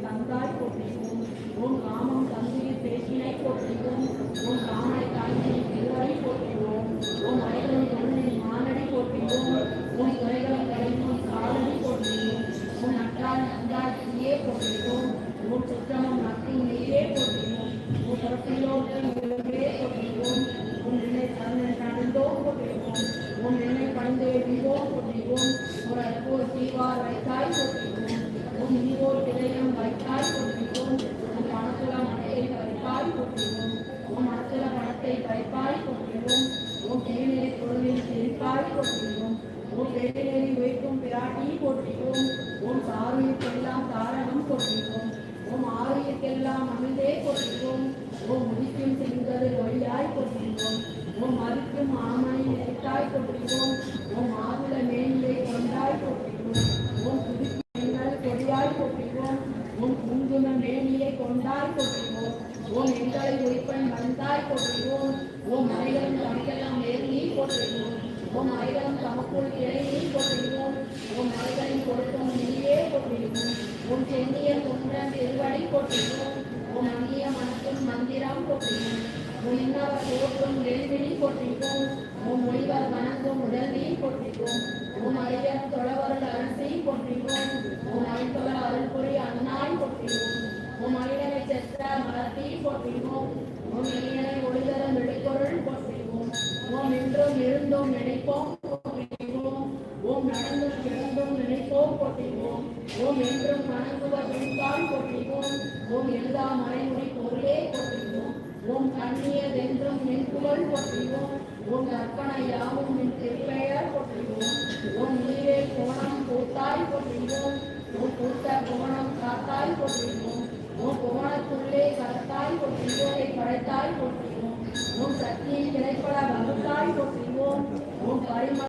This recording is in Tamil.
தந்தாய் போற்றிவோம். ஓம் காமம் தந்தையில் பேசினை போற்றிவோம். ஓம் காமனை தாய்மையின் திருவடி போற்றிவோம். ஓம் அரைகளும் தொழிலின் மானடி போற்றிவோம். ஓம் துறைகளும் கலைக்கும் காலடி போற்றிவோம். ஓம் நட்டால் நந்தாய் தீயே போற்றிவோம். ஓம் சுற்றமும் நத்தின் நீரே போற்றிவோம். ஓம் புறத்திலோட்டும் உலகே போற்றிவோம். ஓம் நிலை சரணன் நடந்தோம் போற்றிவோம். ஓம் நிலை பணிந்தே விவோம் போற்றிவோம். ஒரு அற்போர் தீவார் வைத்தாய் போற்றிவோம். ஓம் இனிவோர் திரையம் வைத்தாய் போற்றிவோம். ஓம் பணத்துல மனையை பறிப்பாய் போற்றிவோம். ஓம் மனத்துல பணத்தை பறிப்பாய் போற்றிவோம். ஓம் தேனிலை பொருளில் சிரிப்பாய் போற்றிவோம். ஓம் வேலையை வைக்கும் பிராட்டி போற்றிவோம். ஓம் சாருக்கெல்லாம் தாரணம் போற்றிவோம். ஓம் ஆரியக்கெல்லாம் அமிழ்தே போற்றிவோம். ஓம் முடிக்கும் செங்கது ஒளியாய் போற்றிவோம். ஓம் மறிக்கும் ஆமணி நினைத்தாய் போற்றிவோம். ஓம் ஆகுல மேன்மை கொண்டாய் போற்றிவோம். ஓம் புதுக்கியங்கள் கொடியாய் போற்றிவோம். ஓம் குங்கும மேனியை கொண்டாய் போற்றிவோம். ஓம் எங்களை உயிர்ப்பன் வந்தாய் போற்றிவோம். ஓம் மலைகளும் தமையெல்லாம் நேர்நீ போற்றிவோம். ஓம் மலைகளும் தமக்குள் இறைநீ போற்றிவோம். ஓம் மலைகளின் கொடுக்கும் நீயே போற்றிவோம். ஓம் சென்னிய குன்றன் திருவடி போற்றிவோம். ஓம் அந்நிய மனத்தும் மந்திரம் போற்றிவோம். ஓம் இன்னவர் போற்றும் நெல்விழி போற்றிவோம். ஓம் மொழிவர் வணங்கும் உடல்நீ போற்றிவோம். ஓம் அறிஞர் தொழவருள் அரசி போற்றிவோம். ஓம் ஐந்தொழ அருள்புரி அண்ணாய் போற்றிவோம். ஓம் அழியனை செற்ற மலர்த்தீ போற்றிவோம். ஓம் இளையனை ஒளிதரும் விழுப்பொருள் போற்றிவோம். ஓம் என்றும் இருந்தோம் நினைப்போம் போற்றிவோம். ஓம் நடந்தும் கிடந்தும் நினைப்போம் போற்றிவோம். ஓம் என்றும் வணங்குவர் விழுப்பால் போற்றிவோம். ஓம் எல்லா மறைமுறை பொருளே போற்றிவோம். ஓம் கண்ணியதென்றும் நின்புகழ் போற்றிவோம். ஓம் கற்பனை யாவும் நின் திருப்பெயர் போற்றிவோம். ஓம் நீரே கோணம் பூத்தாய் போற்றிவோம். ஓம் பூத்த கோணம் காத்தாய் போற்றிவோம். ஓம் கோணத்துள்ளே கலத்தாய் போற்றிவோம். படைத்தாய் போற்றிவோம். ஓம் சக்தியை கிடைப்பட வகுத்தாய் போற்றிவோம். ஓம் பரிம